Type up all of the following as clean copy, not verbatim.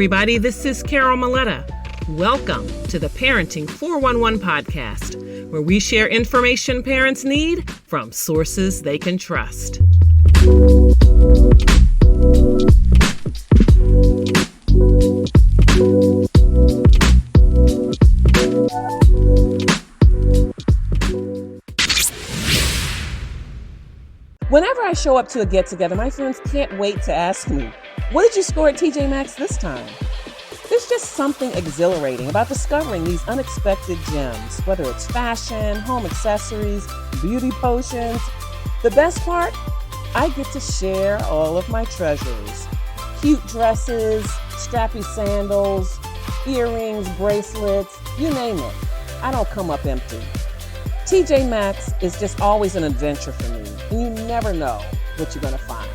everybody. This is Carol Maletta. Welcome to the Parenting 411 podcast, where we share information parents need from sources they can trust. Whenever I show up to a get-together, my friends can't wait to ask me, what did you score at TJ Maxx this time? There's just something exhilarating about discovering these unexpected gems, whether it's fashion, home accessories, beauty potions. The best part? I get to share all of my treasures. Cute dresses, strappy sandals, earrings, bracelets, you name it. I don't come up empty. TJ Maxx is just always an adventure for me, and you never know what you're going to find.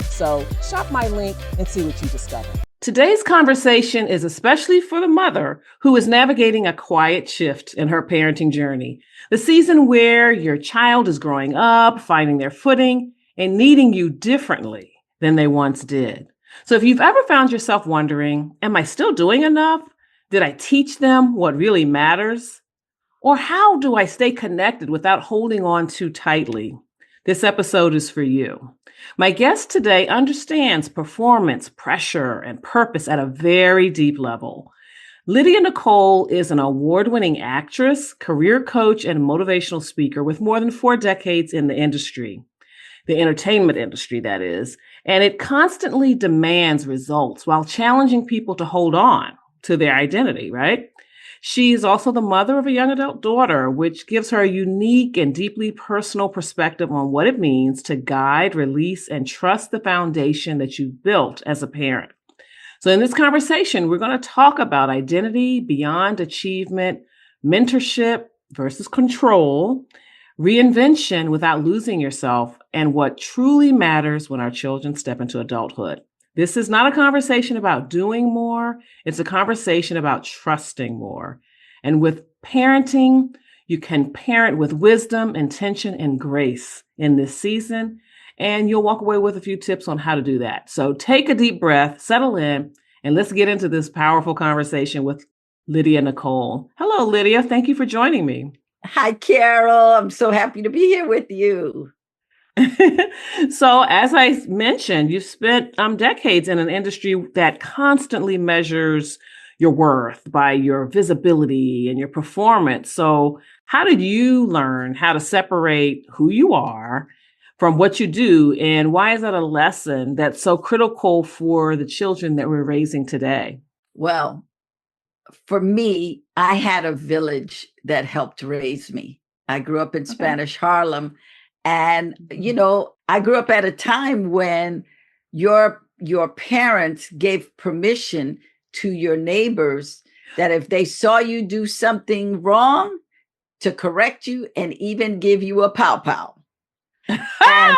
So shop my link and see what you discover. Today's conversation is especially for the mother who is navigating a quiet shift in her parenting journey, the season where your child is growing up, finding their footing, and needing you differently than they once did. So if you've ever found yourself wondering, am I still doing enough? Did I teach them what really matters? Or how do I stay connected without holding on too tightly? This episode is for you. My guest today understands performance, pressure, and purpose at a very deep level. Lydia Nicole is an award-winning actress, career coach, and motivational speaker with more than 4 decades in the industry, the entertainment industry, that is, and it constantly demands results while challenging people to hold on to their identity, right? She is also the mother of a young adult daughter, which gives her a unique and deeply personal perspective on what it means to guide, release, and trust the foundation that you've built as a parent. So in this conversation, we're going to talk about identity beyond achievement, mentorship versus control, reinvention without losing yourself, and what truly matters when our children step into adulthood. This is not a conversation about doing more. It's a conversation about trusting more. And with parenting, you can parent with wisdom, intention, and grace in this season. And you'll walk away with a few tips on how to do that. So take a deep breath, settle in, and let's get into this powerful conversation with Lydia Nicole. Hello, Lydia. Thank you for joining me. Hi, Carol. I'm so happy to be here with you. So as I mentioned, you've spent decades in an industry that constantly measures your worth by your visibility and your performance. So how did you learn how to separate who you are from what you do? And why is that a lesson that's so critical for the children that we're raising today? Well, for me, I had a village that helped raise me. I grew up in Spanish Harlem. And, I grew up at a time when your parents gave permission to your neighbors that if they saw you do something wrong, to correct you and even give you a pow-pow. And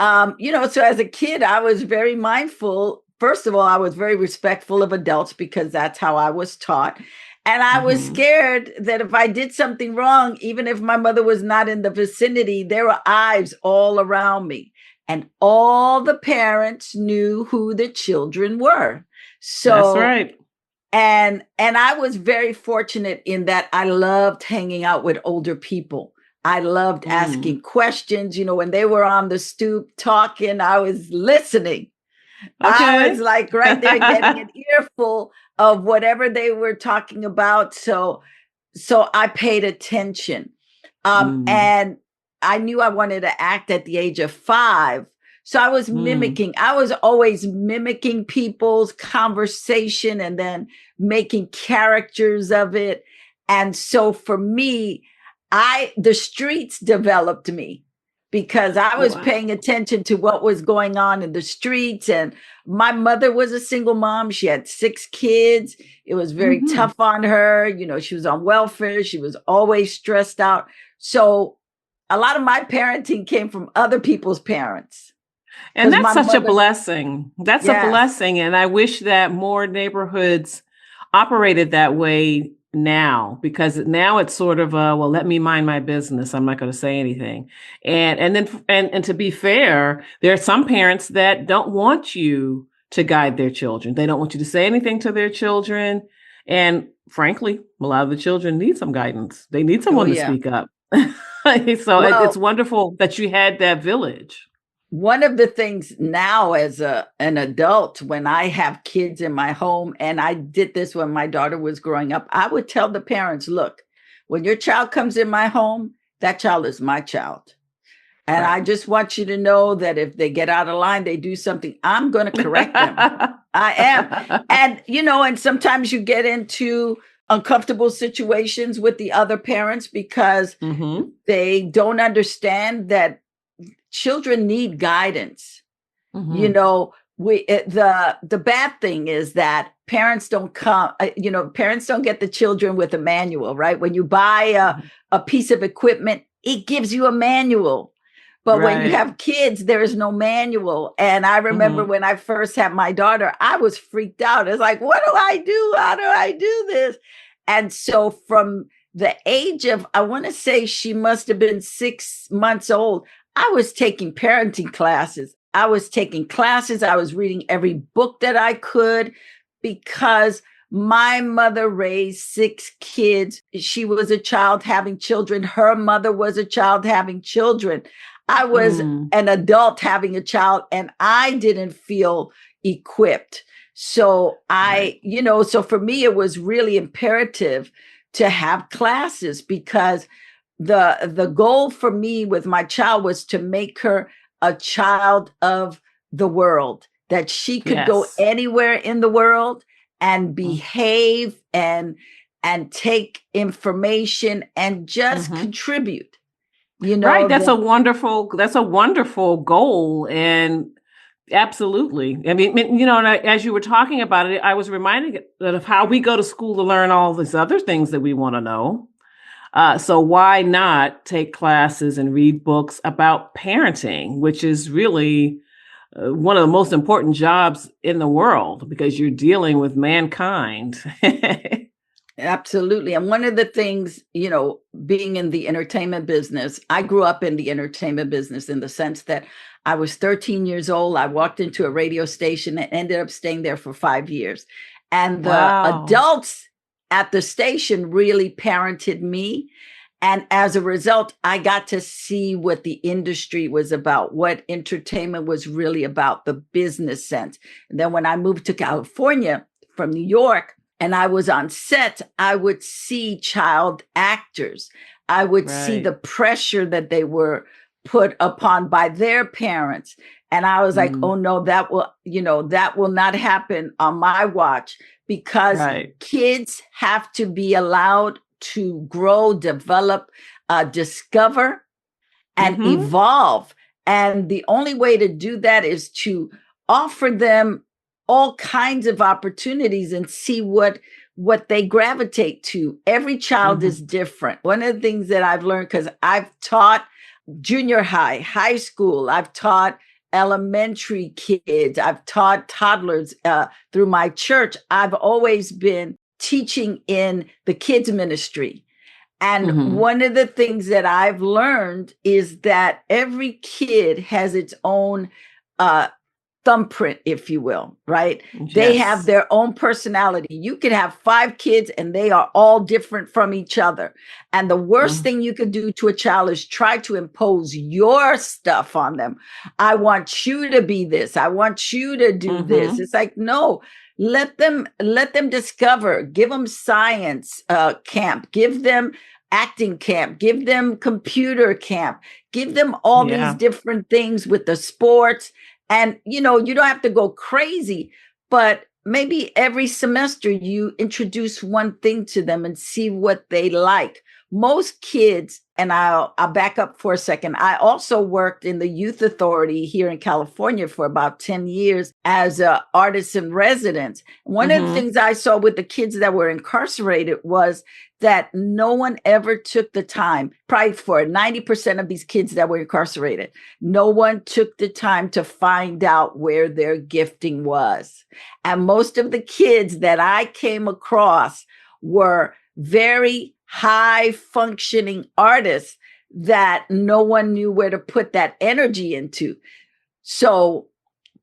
so as a kid, I was very mindful. First of all, I was very respectful of adults because that's how I was taught. And I was scared that if I did something wrong, even if my mother was not in the vicinity, there were eyes all around me. And all the parents knew who the children were. So that's right. And I was very fortunate in that I loved hanging out with older people. I loved asking questions. When they were on the stoop talking, I was listening. Okay. I was like right there getting an earful of whatever they were talking about. So I paid attention. And I knew I wanted to act at the age of 5. So I was I was always mimicking people's conversation and then making characters of it. And so for me, the streets developed me. Because I was paying attention to what was going on in the streets. And my mother was a single mom. She had 6 kids. It was very tough on her. She was on welfare. She was always stressed out. So a lot of my parenting came from other people's parents. And that's such a blessing. That's a blessing. And I wish that more neighborhoods operated that way now, because now it's sort of let me mind my business. I'm not going to say anything. And to be fair, there are some parents that don't want you to guide their children. They don't want you to say anything to their children. And frankly, a lot of the children need some guidance. They need Oh, someone to yeah. speak up. So it's Well, wonderful that you had that village. one of the things now as an adult, when I have kids in my home, and I did this when my daughter was growing up, I would tell the parents, look, when your child comes in my home, that child is my child. And I Right. just want you to know that if they get out of line, they do something, I'm going to correct them. I am. And, and sometimes you get into uncomfortable situations with the other parents because Hmm. they don't understand that children need guidance. Hmm. The bad thing is that parents don't parents don't get the children with a manual, right? When you buy a piece of equipment, it gives you a manual. But when you Right. have kids, there is no manual. And I remember Hmm. when I first had my daughter, I was freaked out. It's like, what do I do? How do I do this? And so from the age of, I want to say she must have been 6 months old, I was taking parenting classes. I was taking classes. I was reading every book that I could because my mother raised 6 kids. She was a child having children. Her mother was a child having children. I was Mm. an adult having a child, and I didn't feel equipped. So Right. so for me, it was really imperative to have classes because the goal for me with my child was to make her a child of the world, that she could go Yes. anywhere in the world and Mm-hmm. behave and take information and just contribute. Right. That's a That wonderful goal. And absolutely. I mean, and as you were talking about it, I was reminded of how we go to school to learn all these other things that we want to know. So why not take classes and read books about parenting, which is really one of the most important jobs in the world because you're dealing with mankind. absolutely. And one of the things, being in the entertainment business, I grew up in the entertainment business in the sense that I was 13 years old. I walked into a radio station and ended up staying there for 5 years. And the Wow. adults at the station really parented me. And as a result, I got to see what the industry was about, what entertainment was really about, the business sense. And then when I moved to California from New York, and I was on set, I would see child actors. I would see Right. the pressure that they were put upon by their parents. And I was like, oh Mm. no, that will not happen on my watch because Right. kids have to be allowed to grow, develop, discover, and Hmm. evolve. And the only way to do that is to offer them all kinds of opportunities and see what they gravitate to. Every child Hmm. is different. One of the things that I've learned, because I've taught junior high, high school, I've taught elementary kids, I've taught toddlers through my church. I've always been teaching in the kids ministry. And Hmm. one of the things that I've learned is that every kid has its own uh, thumbprint, if you will, right? They have Yes. their own personality. You could have 5 kids and they are all different from each other. And the worst Mm. thing you could do to a child is try to impose your stuff on them. I want you to be this. I want you to do this. Hmm. It's like, no, let them discover, give them science camp, give them acting camp, give them computer camp, give them all these Yeah. different things with the sports. And you don't have to go crazy, but maybe every semester you introduce one thing to them and see what they like. Most kids, and I'll back up for a second. I also worked in the youth authority here in California for about 10 years as an artist in residence. One of the Hmm. things I saw with the kids that were incarcerated was that no one ever took the time, probably for 90% of these kids that were incarcerated, no one took the time to find out where their gifting was. And most of the kids that I came across were very high functioning artists that no one knew where to put that energy into. So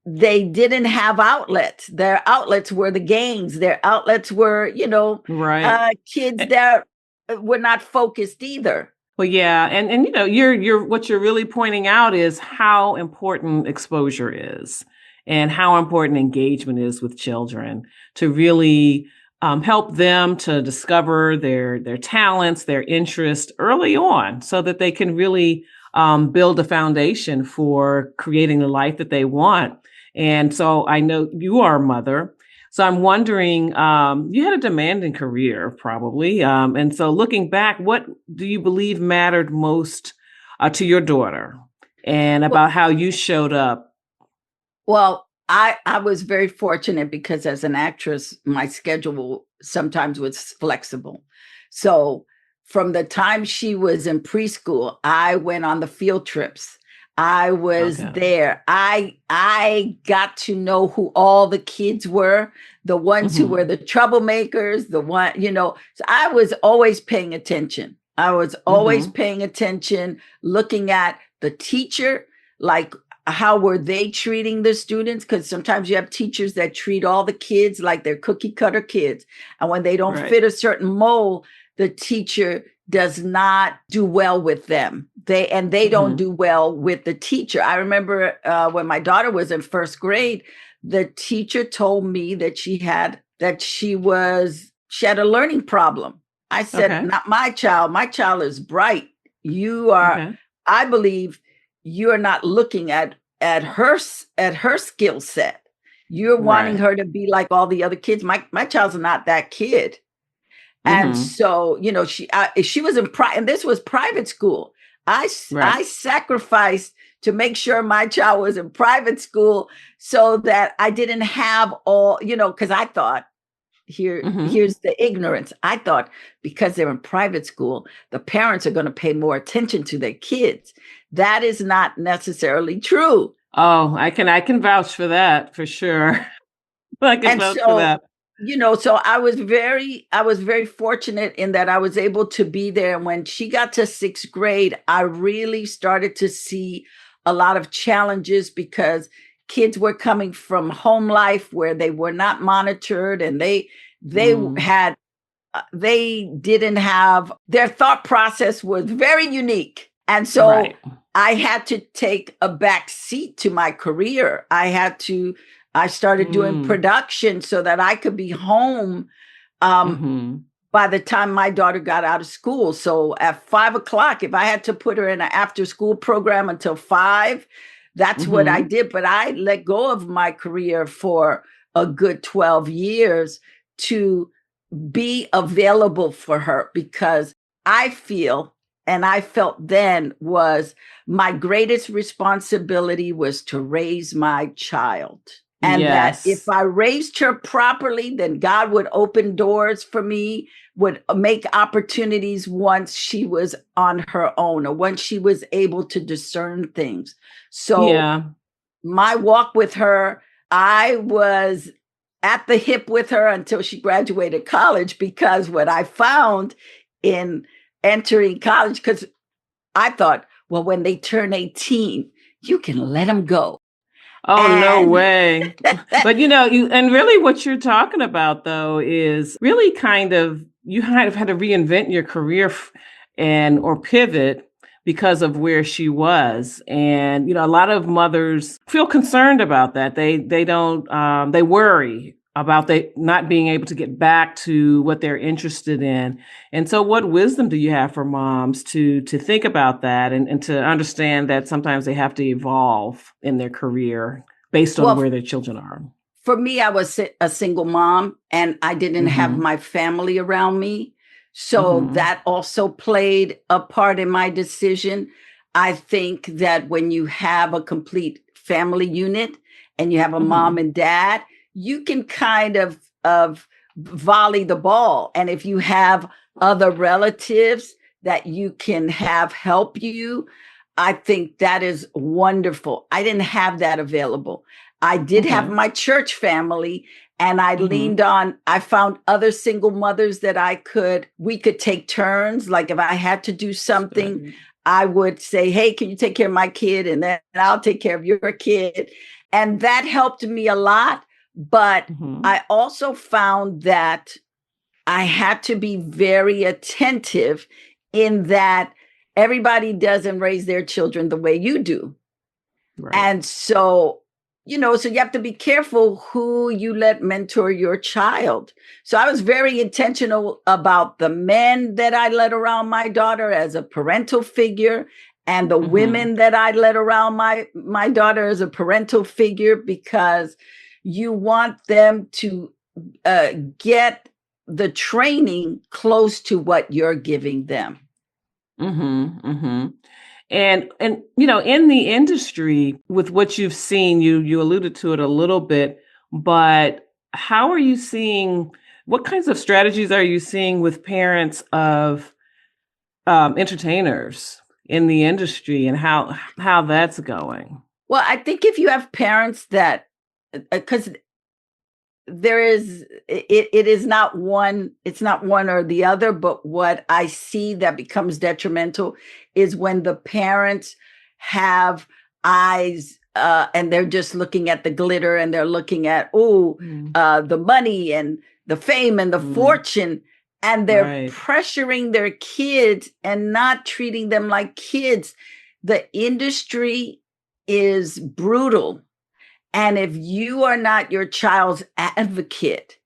they didn't have outlets. Their outlets were the games. Their outlets were, Right. kids that were not focused either. Well, yeah, and you're what you're really pointing out is how important exposure is, and how important engagement is with children to really help them to discover their talents, their interests early on, so that they can really build a foundation for creating the life that they want. And so I know you are a mother. So I'm wondering, you had a demanding career, probably. And so looking back, what do you believe mattered most to your daughter, and Well, about how you showed up? well, I was very fortunate because as an actress, my schedule sometimes was flexible. So from the time she was in preschool, I went on the field trips. I was Okay. there. I got to know who all the kids were, the ones who were Hmm. the troublemakers, the one, So I was always paying attention. I was always Hmm. paying attention, looking at the teacher, like how were they treating the students? Because sometimes you have teachers that treat all the kids like they're cookie cutter kids. And when they don't Right. fit a certain mold, the teacher does not do well with them. They don't Hmm. do well with the teacher. I remember when my daughter was in first grade, the teacher told me that she had a learning problem. I said, Okay. not my child. My child is bright. You are, Okay. I believe you're not looking at her skill set. You're wanting Right. her to be like all the other kids. My child's not that kid. And Hmm. so, she was and this was private school. I Right. sacrificed to make sure my child was in private school so that I didn't have all, because I thought, Hmm. here's the ignorance. I thought because they're in private school, the parents are going to pay more attention to their kids. That is not necessarily true. Oh, I can vouch for that for sure. I can And vouch for so, that. so I was very fortunate in that I was able to be there. And when she got to sixth grade, I really started to see a lot of challenges because kids were coming from home life where they were not monitored, and they Mm. had they didn't have, their thought process was very unique. And so Right. I had to take a back seat to my career. I started doing Mm. production so that I could be home um, Hmm. by the time my daughter got out of school. So at 5 o'clock, if I had to put her in an after school program until 5, that's what I Hmm. did. But I let go of my career for a good 12 years to be available for her, because I feel and I felt then was my greatest responsibility was to raise my child. And that if Yes. I raised her properly, then God would open doors for me, would make opportunities once she was on her own or once she was able to discern things. So Yeah. my walk with her, I was at the hip with her until she graduated college, because what I found in entering college, because I thought, well, when they turn 18, you can let them go. Oh, no And way. But and really what you're talking about though is really kind of, you kind of had to reinvent your career and or pivot because of where she was. And a lot of mothers feel concerned about that. They don't they worry about they not being able to get back to what they're interested in. And so what wisdom do you have for moms to think about that, and to understand that sometimes they have to evolve in their career based on well, where their children are? for me, I was a single mom and I didn't have Mhm. my family around me. So Mhm. that also played a part in my decision. I think that when you have a complete family unit and you have a mom Mhm. and dad, you can kind of volley the ball. And if you have other relatives that you can have help you, I think that is wonderful. I didn't have that available. I did have Okay. my church family, and Mhm. I found other single mothers that we could take turns. Like if I had to do That's something, good. I would say, hey, can you take care of my kid? And then I'll take care of your kid. And that helped me a lot. But Mm-hmm. I also found that I had to be very attentive in that everybody doesn't raise their children the way you do. Right. And so, so you have to be careful who you let mentor your child. So I was very intentional about the men that I let around my daughter as a parental figure, and the women that I let around my daughter as a parental figure, because you want them to get the training close to what you're giving them. Mm-hmm. Mm-hmm. And in the industry, with what you've seen, you alluded to it a little bit, but how are you seeing, what kinds of strategies are you seeing with parents of entertainers in the industry, and how that's going? Well, I think if you have parents that, because there is, it is not one, it's not one or the other, but what I see that becomes detrimental is when the parents have eyes, and they're just looking at the glitter, and they're looking at the money and the fame and the fortune, and they're pressuring their kids and not treating them like kids. The industry is brutal. And if you are not your child's advocate,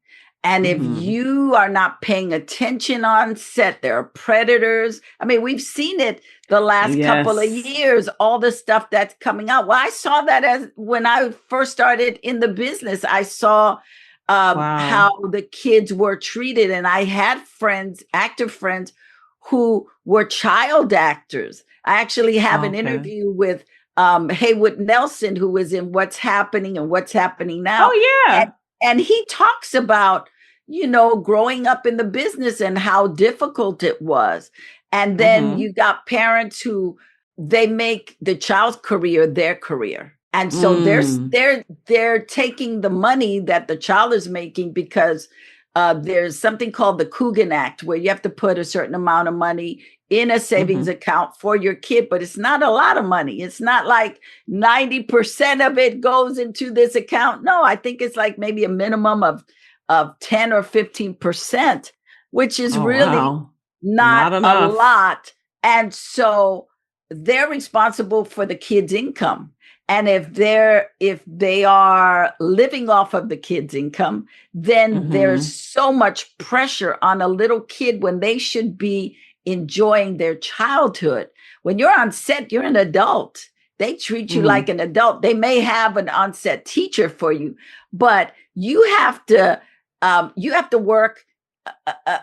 and if you are not paying attention on set, there are predators. I mean, we've seen it the last couple of years, all the stuff that's coming out. Well, I saw that as when I first started in the business. I saw how the kids were treated. And I had friends, active friends, who were child actors. I actually have an interview with Haywood Nelson, who was in What's Happening and What's Happening Now. Oh, yeah. And he talks about, growing up in the business and how difficult it was. And then you got parents who they make the child's career their career. And so they're taking the money that the child is making, because there's something called the Coogan Act, where you have to put a certain amount of money in a savings account for your kid, but it's not a lot of money. It's not like 90% of it goes into this account. No, I think it's like maybe a minimum of 10 or 15%, which is really not a lot. And so they're responsible for the kid's income. And if they are living off of the kid's income, then there's so much pressure on a little kid when they should be enjoying their childhood. When you're on set, you're an adult. They treat you like an adult. They may have an on-set teacher for you, but you have to work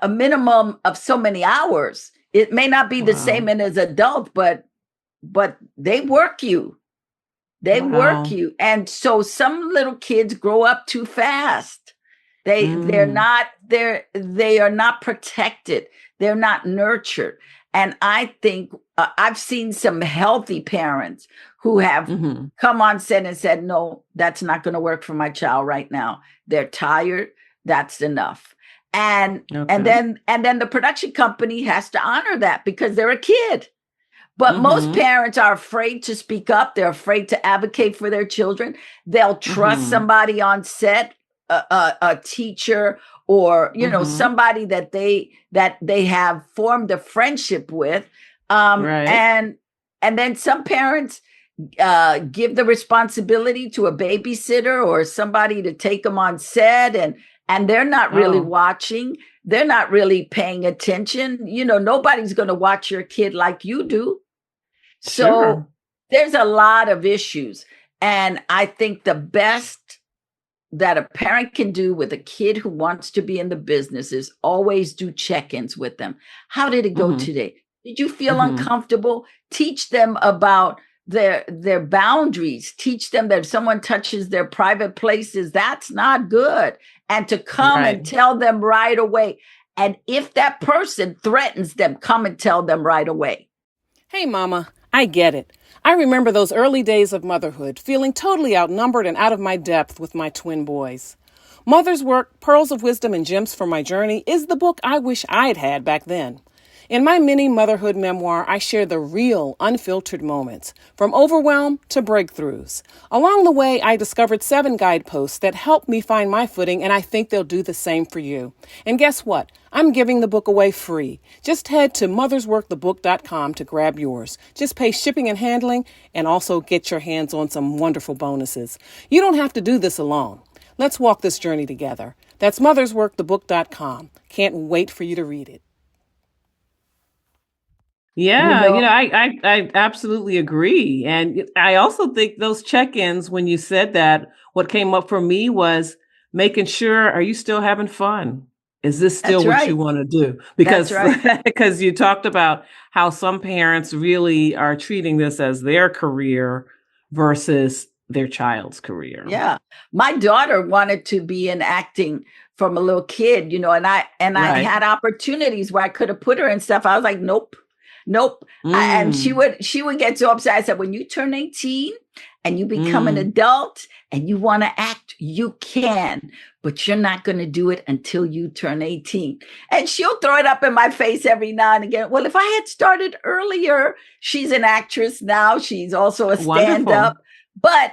a minimum of so many hours. It may not be the same as adult, but they work you. They work you. And so some little kids grow up too fast. They are not protected. They're not nurtured. And I think I've seen some healthy parents who have come on set and said, no, that's not going to work for my child right now. They're tired. That's enough. And then the production company has to honor that, because they're a kid. But most parents are afraid to speak up. They're afraid to advocate for their children. They'll trust somebody on set, a teacher, or somebody that they have formed a friendship with. And then some parents give the responsibility to a babysitter or somebody to take them on set, and they're not really watching. They're not really paying attention. Nobody's going to watch your kid like you do. So there's a lot of issues. And I think the best that a parent can do with a kid who wants to be in the business is always do check-ins with them. How did it go today? Did you feel uncomfortable? Teach them about their boundaries. Teach them that if someone touches their private places, that's not good. And to come and tell them right away. And if that person threatens them, come and tell them right away. Hey, Mama, I get it. I remember those early days of motherhood, feeling totally outnumbered and out of my depth with my twin boys. Mother's Work, Pearls of Wisdom and Gems for My Journey is the book I wish I'd had back then. In my mini motherhood memoir, I share the real, unfiltered moments, from overwhelm to breakthroughs. Along the way, I discovered 7 guideposts that helped me find my footing, and I think they'll do the same for you. And guess what? I'm giving the book away free. Just head to mothersworkthebook.com to grab yours. Just pay shipping and handling, and also get your hands on some wonderful bonuses. You don't have to do this alone. Let's walk this journey together. That's mothersworkthebook.com. Can't wait for you to read it. Yeah, I absolutely agree. And I also think those check-ins, when you said that, what came up for me was making sure, are you still having fun? Is this still what you want to do? Because because you talked about how some parents really are treating this as their career versus their child's career. Yeah. My daughter wanted to be in acting from a little kid, and I had opportunities where I could have put her in stuff. I was like, nope. And she would get so upset. I said, when you turn 18 and you become an adult and you want to act, you can, but you're not going to do it until you turn 18. And she'll throw it up in my face every now and again. Well, if I had started earlier, she's an actress now. She's also a stand-up, but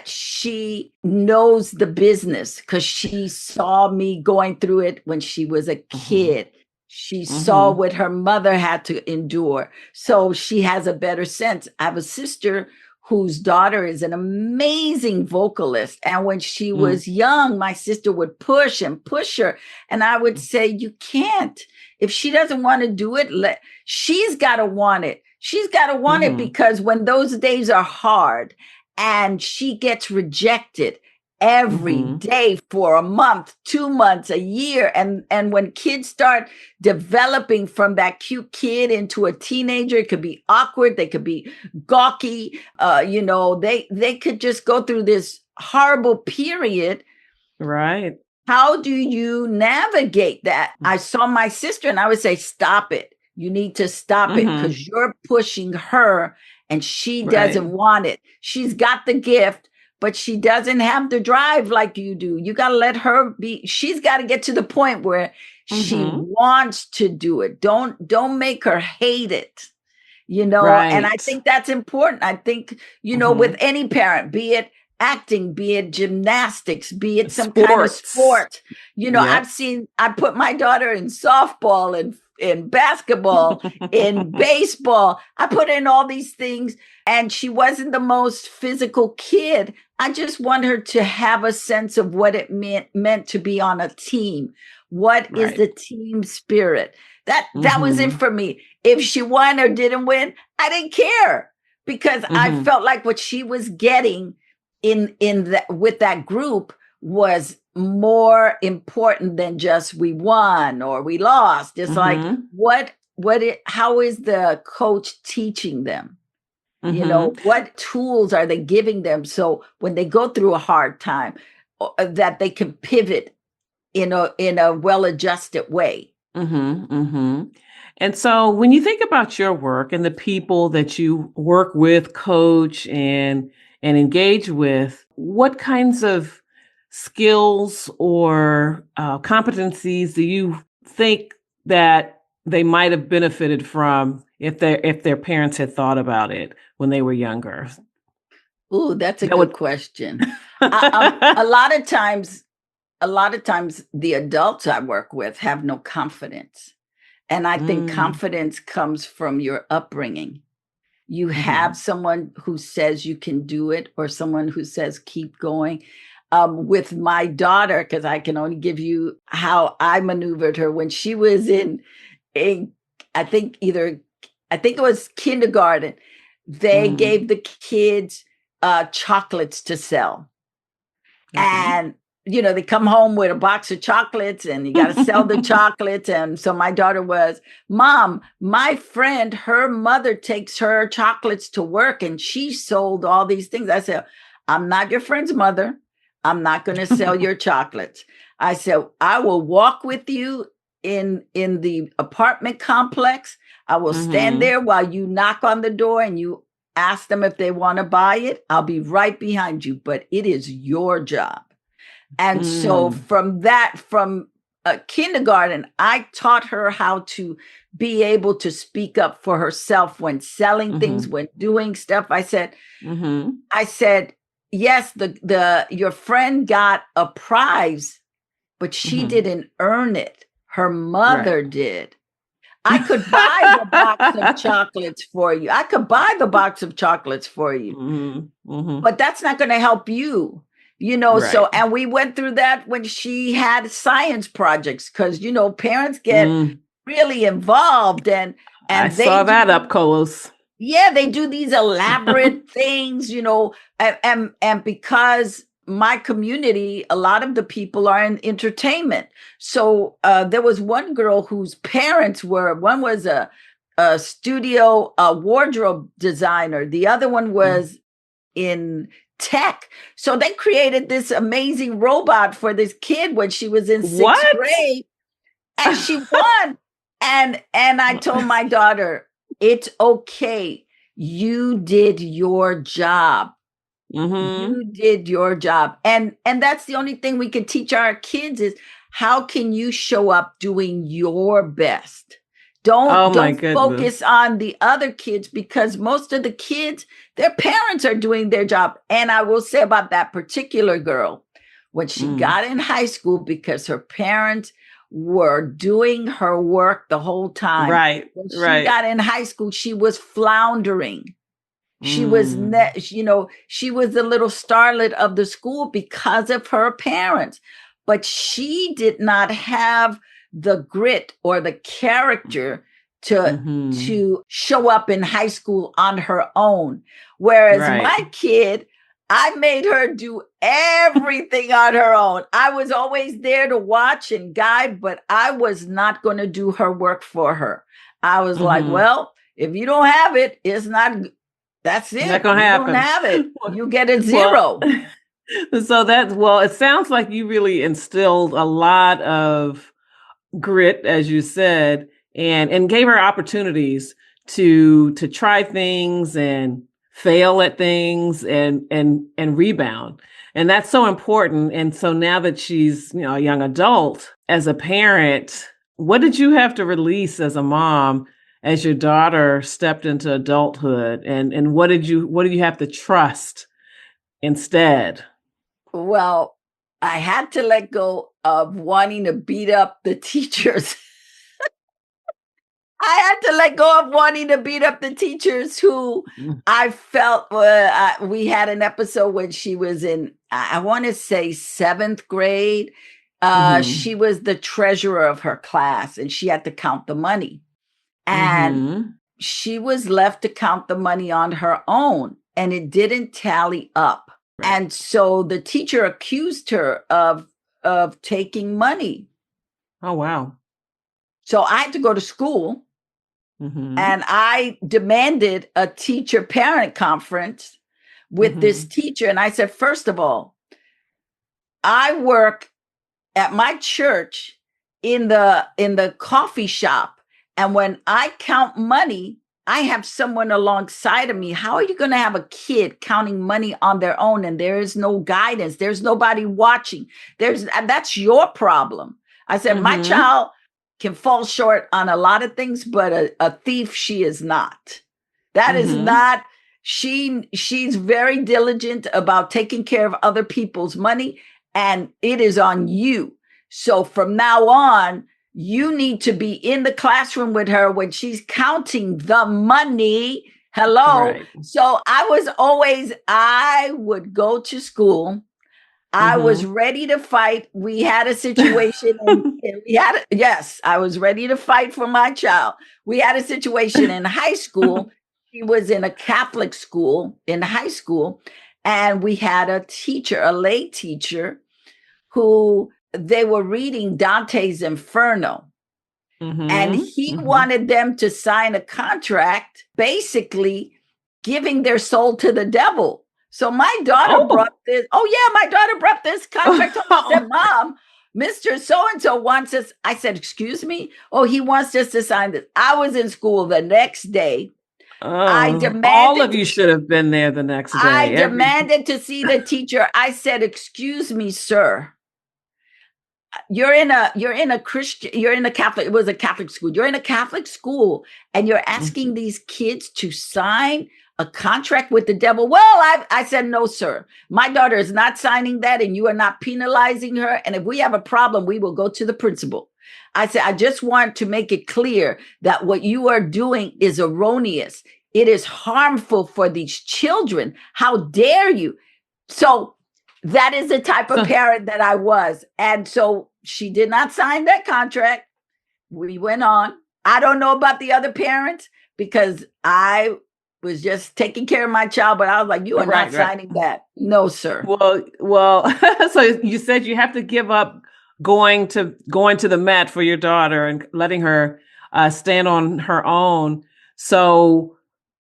she knows the business because she saw me going through it when she was a kid. She saw what her mother had to endure. So she has a better sense. I have a sister whose daughter is an amazing vocalist. And when she was young, my sister would push and push her. And I would say, you can't. If she doesn't want to do it, she's got to want it. She's got to want it, because when those days are hard and she gets rejected every day for a month, 2 months, a year. And when kids start developing from that cute kid into a teenager, it could be awkward. They could be gawky. They could just go through this horrible period. Right. How do you navigate that? I saw my sister and I would say, stop it. You need to stop it, because you're pushing her and she doesn't want it. She's got the gift, but she doesn't have the drive like you do. You got to let her be. She's got to get to the point where she wants to do it. Don't make her hate it, And I think that's important. I think, with any parent, be it acting, be it gymnastics, be it some kind of sport, I put my daughter in softball and in basketball, in baseball. I put in all these things, and she wasn't the most physical kid. I just want her to have a sense of what it meant to be on a team. What is the team spirit? That was it for me. If she won or didn't win, I didn't care, because I felt like what she was getting with that group was more important than just we won or we lost. It's like, how is the coach teaching them? What tools are they giving them? So when they go through a hard time, that they can pivot in a well-adjusted way. And so when you think about your work and the people that you work with, coach, and engage with, what kinds of skills or competencies do you think that they might have benefited from if their parents had thought about it when they were younger? Ooh, that's a good question. A lot of times the adults I work with have no confidence. And I think confidence comes from your upbringing. You have someone who says you can do it, or someone who says, keep going. With my daughter, because I can only give you how I maneuvered her when she was I think it was kindergarten. They gave the kids chocolates to sell. And they come home with a box of chocolates and you got to sell the chocolates. And so my daughter was, Mom, my friend, her mother takes her chocolates to work and she sold all these things. I said, I'm not your friend's mother. I'm not going to sell your chocolates. I said, I will walk with you in the apartment complex. I will stand there while you knock on the door and you ask them if they want to buy it. I'll be right behind you, but it is your job. And so from kindergarten, I taught her how to be able to speak up for herself when selling things, when doing stuff. I said, yes, your friend got a prize, but she didn't earn it. Her mother did. I could buy the box of chocolates for you. But that's not going to help you. So, and we went through that when she had science projects, because, parents get really involved and I saw that up close. Yeah, they do these elaborate things, and because my community, a lot of the people are in entertainment. So there was one girl whose parents one was a studio wardrobe designer. The other one was in tech. So they created this amazing robot for this kid when she was in sixth grade, and she won. And I told my daughter, it's okay. You did your job. You did your job. And that's the only thing we can teach our kids is how can you show up doing your best? Don't focus on the other kids, because most of the kids, their parents are doing their job. And I will say about that particular girl, when she got in high school, because her parents were doing her work the whole time. When she got in high school, she was floundering. She was, she was the little starlet of the school because of her parents. But she did not have the grit or the character to show up in high school on her own. Whereas my kid, I made her do everything on her own. I was always there to watch and guide, but I was not going to do her work for her. I was like, well, if you don't have it, it's not, that's it. Not gonna happen. You don't have it. You get a zero. So it sounds like you really instilled a lot of grit, as you said, and gave her opportunities to try things and fail at things and rebound. And that's so important. And so now that she's, a young adult, as a parent, what did you have to release as a mom as your daughter stepped into adulthood? And what did you have to trust instead? Well, I had to let go of wanting to beat up the teachers. I had to let go of wanting to beat up the teachers who I felt, we had an episode when she was in, I want to say 7th grade. She was the treasurer of her class and she had to count the money. And she was left to count the money on her own and it didn't tally up. And so the teacher accused her of taking money. Oh, wow. So I had to go to school. And I demanded a teacher parent conference with this teacher. And I said, first of all, I work at my church in the coffee shop. And when I count money, I have someone alongside of me. How are you going to have a kid counting money on their own and there is no guidance? There's nobody watching. That's your problem. I said, my child can fall short on a lot of things, but a thief she is not. That is not, she's very diligent about taking care of other people's money, and it is on you. So from now on, you need to be in the classroom with her when she's counting the money. Hello. Right. So I would go to school. I was ready to fight. We had a situation. I was ready to fight for my child. We had a situation in high school. He was in a Catholic school in high school. And we had a teacher, a lay teacher, who they were reading Dante's Inferno. And he wanted them to sign a contract, basically giving their soul to the devil. So my daughter brought this. Oh, yeah, my daughter brought this contract home. I said, Mom, Mr. So-and-so wants us. I said, excuse me? Oh, he wants us to sign this. I was in school the next day. I demanded. All of you should have been there the next day. I demanded to see the teacher. I said, excuse me, sir. you're in a Christian, you're in a Catholic, it was a Catholic school. You're in a Catholic school and you're asking these kids to sign a contract with the devil. Well, I said, no, sir. My daughter is not signing that and you are not penalizing her. And if we have a problem, we will go to the principal. I said, I just want to make it clear that what you are doing is erroneous. It is harmful for these children. How dare you? So that is the type of parent that I was. And so she did not sign that contract. We went on. I don't know about the other parents because I was just taking care of my child, but I was like, you are not signing that. No, sir. Well, so you said you have to give up going to the mat for your daughter and letting her stand on her own. So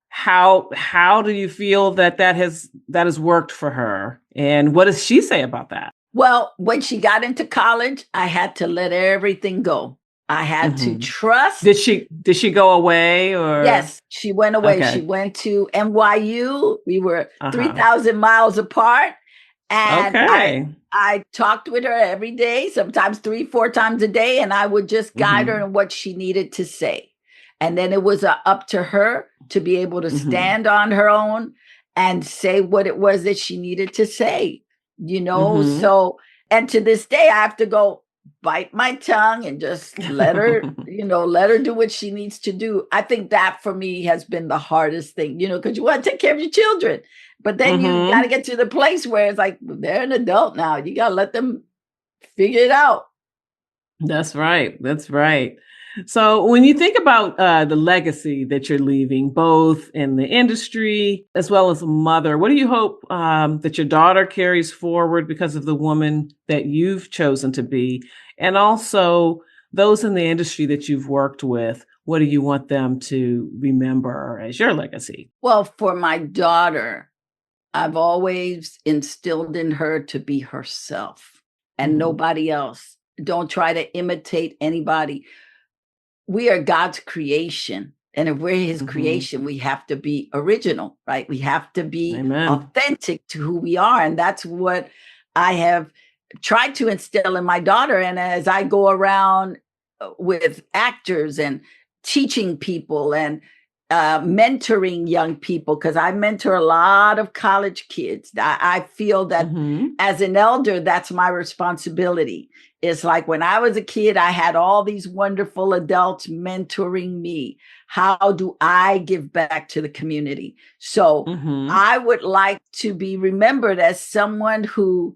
how do you feel that has worked for her? And what does she say about that? Well, when she got into college, I had to let everything go. I had to trust. Did she go away or? Yes, she went away. Okay. She went to NYU. We were 3,000 miles apart. And I talked with her every day, sometimes 3-4 times a day. And I would just guide her in what she needed to say. And then it was up to her to be able to stand on her own and say what it was that she needed to say, So, and to this day, I have to go bite my tongue and just let her, let her do what she needs to do. I think that for me has been the hardest thing, because you want to take care of your children, but then you got to get to the place where it's like, they're an adult now. You got to let them figure it out. That's right. That's right. So when you think about the legacy that you're leaving, both in the industry as well as a mother, what do you hope that your daughter carries forward because of the woman that you've chosen to be? And also those in the industry that you've worked with, what do you want them to remember as your legacy? Well, for my daughter, I've always instilled in her to be herself and nobody else. Don't try to imitate anybody. We are God's creation. And if we're his creation, we have to be original, right? We have to be authentic to who we are. And that's what I have tried to instill in my daughter. And as I go around with actors and teaching people and mentoring young people, because I mentor a lot of college kids. I feel that as an elder, that's my responsibility. It's like when I was a kid, I had all these wonderful adults mentoring me. How do I give back to the community? So I would like to be remembered as someone who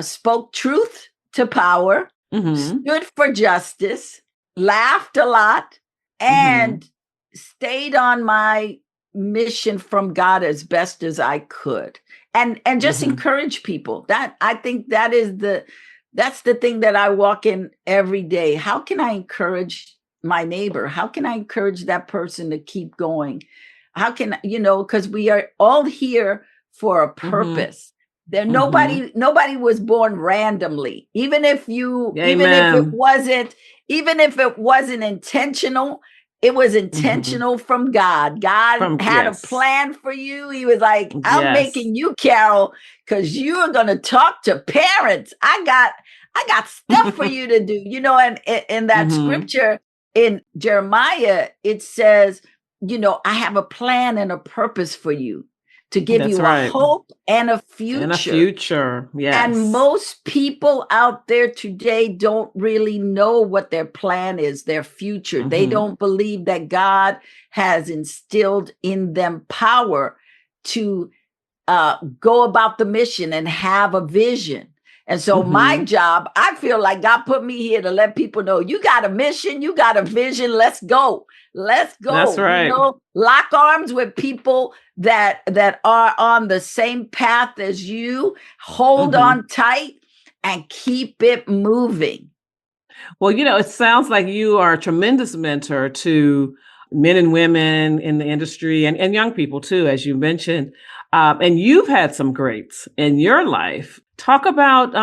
spoke truth to power, stood for justice, laughed a lot, and stayed on my mission from God as best as I could. And just encourage people. That I think that's the thing that I walk in every day. How can I encourage my neighbor? How can I encourage that person to keep going? How can, because we are all here for a purpose. There, nobody was born randomly. Even if it wasn't intentional, it was intentional from God. God had a plan for you. He was like, I'm making you, Carol, because you are going to talk to parents. I got stuff for you to do, and in that scripture in Jeremiah, it says, I have a plan and a purpose for you to give you a hope and a future. Yes. And most people out there today don't really know what their plan is, their future. They don't believe that God has instilled in them power to go about the mission and have a vision. And so my job, I feel like God put me here to let people know, you got a mission, you got a vision, let's go. Let's go. That's right. Lock arms with people that are on the same path as you. Hold on tight and keep it moving. Well, it sounds like you are a tremendous mentor to men and women in the industry and young people too, as you mentioned. And you've had some greats in your life. Talk about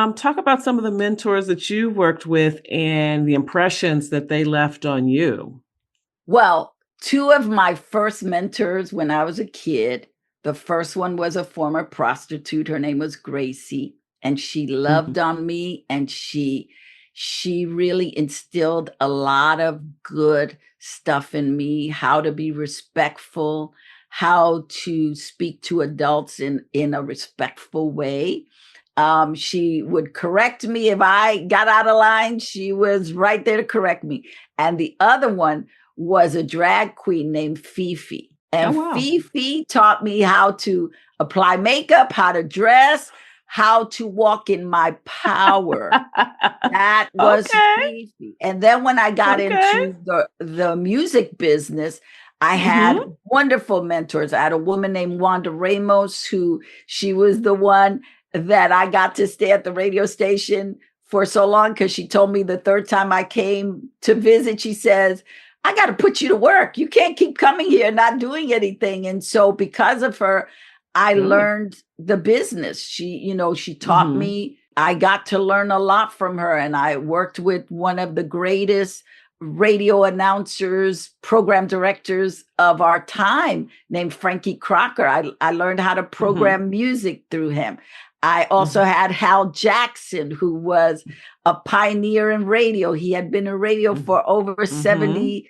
some of the mentors that you worked with and the impressions that they left on you. Well, 2 of my first mentors when I was a kid, the first one was a former prostitute. Her name was Gracie. and she loved on me, and she really instilled a lot of good stuff in me, how to be respectful, how to speak to adults in a respectful way. She would correct me if I got out of line. She was right there to correct me. And the other one was a drag queen named Fifi. And Fifi taught me how to apply makeup, how to dress, how to walk in my power. That was Fifi. And then when I got into the music business, I had wonderful mentors. I had a woman named Wanda Ramos, who she was the one that I got to stay at the radio station for so long, because she told me the third time I came to visit, she says, I got to put you to work. You can't keep coming here not doing anything. And so because of her, I learned the business. She taught me. I got to learn a lot from her. And I worked with one of the greatest radio announcers, program directors of our time, named Frankie Crocker. I learned how to program music through him. I also had Hal Jackson, who was a pioneer in radio. He had been in radio for over 70,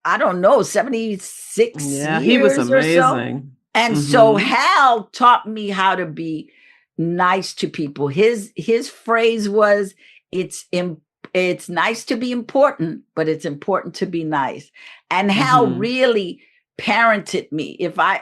76 years. He was amazing. Or so. And so Hal taught me how to be nice to people. His phrase was, it's nice to be important, but it's important to be nice. And Hal really parented me.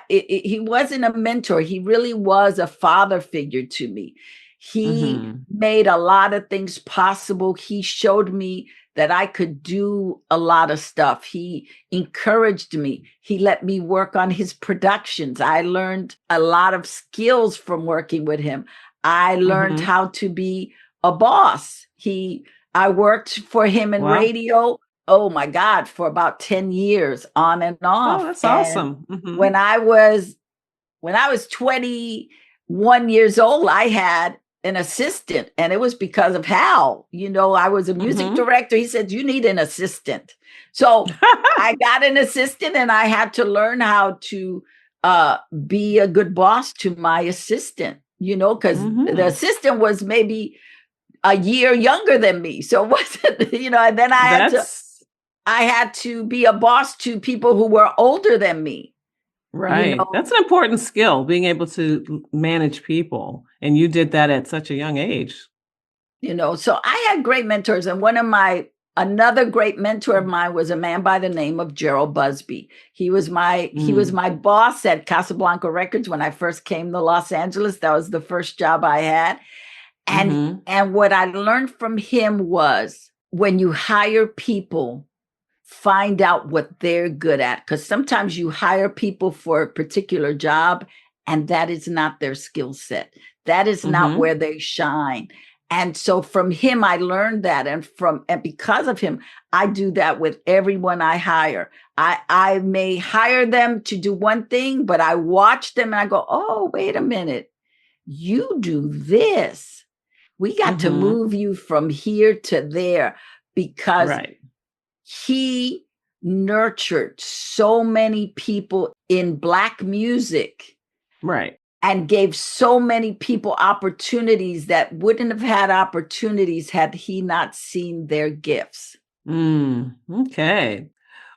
He wasn't a mentor. He really was a father figure to me. He made a lot of things possible. He showed me that I could do a lot of stuff. He encouraged me. He let me work on his productions. I learned a lot of skills from working with him. I learned how to be a boss. I worked for him in radio. Oh my God, for about 10 years on and off. Oh, that's awesome. When I was 21 years old, I had an assistant, and it was because of Hal. I was a music director. He said, you need an assistant. So I got an assistant, and I had to learn how to be a good boss to my assistant, because the assistant was maybe a year younger than me. So it wasn't, and then I had to be a boss to people who were older than me. Right. That's an important skill, being able to manage people. And you did that at such a young age. So I had great mentors. And another great mentor of mine was a man by the name of Gerald Busby. He was my boss at Casablanca Records when I first came to Los Angeles. That was the first job I had. And what I learned from him was, when you hire people, find out what they're good at. Because sometimes you hire people for a particular job, and that is not their skill set. That is not where they shine. And so from him, I learned that. And because of him, I do that with everyone I hire. I may hire them to do one thing, but I watch them and I go, oh, wait a minute. You do this. We got to move you from here to there, because he nurtured so many people in Black music. Right. And gave so many people opportunities that wouldn't have had opportunities had he not seen their gifts. Okay.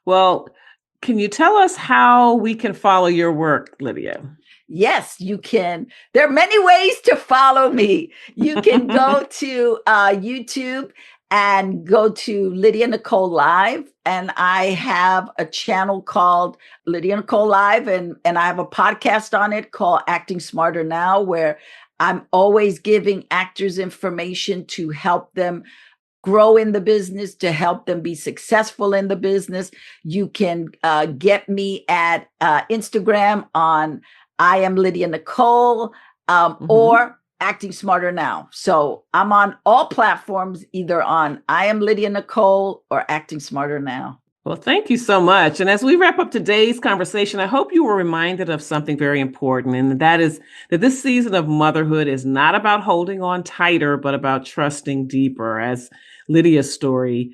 Well, can you tell us how we can follow your work, Lydia? Yes, you can. There are many ways to follow me. You can go to YouTube and go to Lydia Nicole Live. And I have a channel called Lydia Nicole Live. And I have a podcast on it called Acting Smarter Now, where I'm always giving actors information to help them grow in the business, to help them be successful in the business. You can get me at Instagram on I am Lydia Nicole, or Acting Smarter Now. So I'm on all platforms, either on I am Lydia Nicole or Acting Smarter Now. Well, thank you so much. And as we wrap up today's conversation, I hope you were reminded of something very important. And that is that this season of motherhood is not about holding on tighter, but about trusting deeper, as Lydia's story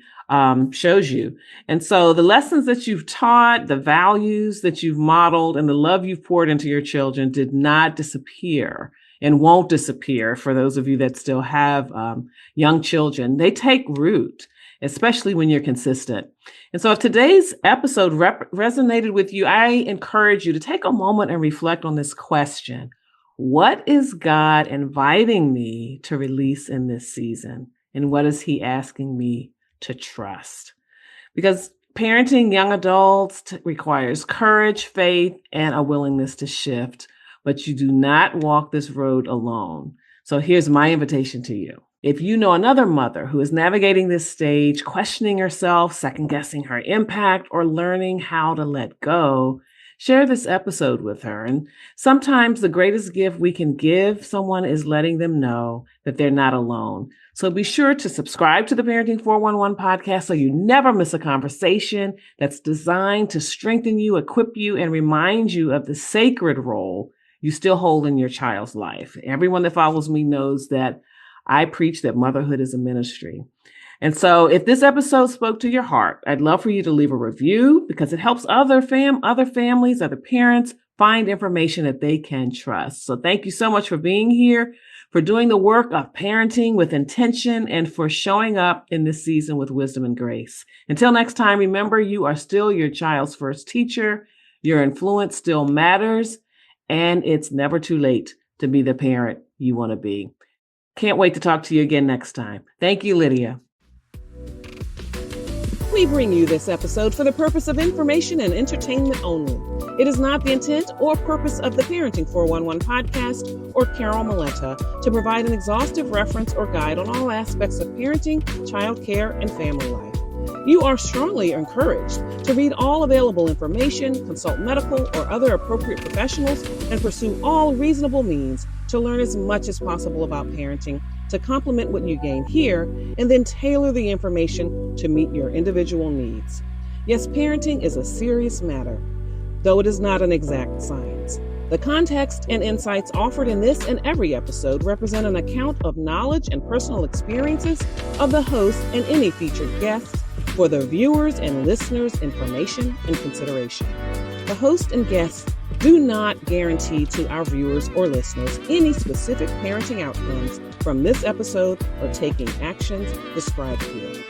shows you. And so the lessons that you've taught, the values that you've modeled, and the love you've poured into your children did not disappear. and won't disappear for those of you that still have young children. They take root, especially when you're consistent. And so if today's episode resonated with you, I encourage you to take a moment and reflect on this question. What is God inviting me to release in this season? And what is he asking me to trust? Because parenting young adults requires courage, faith, and a willingness to shift, but you do not walk this road alone. So here's my invitation to you. If you know another mother who is navigating this stage, questioning herself, second-guessing her impact, or learning how to let go, share this episode with her. And sometimes the greatest gift we can give someone is letting them know that they're not alone. So be sure to subscribe to the Parenting 411 podcast so you never miss a conversation that's designed to strengthen you, equip you, and remind you of the sacred role you still hold in your child's life. Everyone that follows me knows that I preach that motherhood is a ministry. And so if this episode spoke to your heart, I'd love for you to leave a review because it helps other families, other parents find information that they can trust. So thank you so much for being here, for doing the work of parenting with intention, and for showing up in this season with wisdom and grace. Until next time, remember, you are still your child's first teacher. Your influence still matters, and it's never too late to be the parent you want to be. Can't wait to talk to you again next time. Thank you, Lydia. We bring you this episode for the purpose of information and entertainment only. It is not the intent or purpose of the Parenting 411 podcast or Carol Maletta to provide an exhaustive reference or guide on all aspects of parenting, childcare, and family life. You are strongly encouraged to read all available information, consult medical or other appropriate professionals, and pursue all reasonable means to learn as much as possible about parenting to complement what you gain here, and then tailor the information to meet your individual needs. Yes, parenting is a serious matter, though it is not an exact science. The context and insights offered in this and every episode represent an account of knowledge and personal experiences of the host and any featured guests for the viewers' and listeners' information and consideration. The host and guests do not guarantee to our viewers or listeners any specific parenting outcomes from this episode or taking actions described here.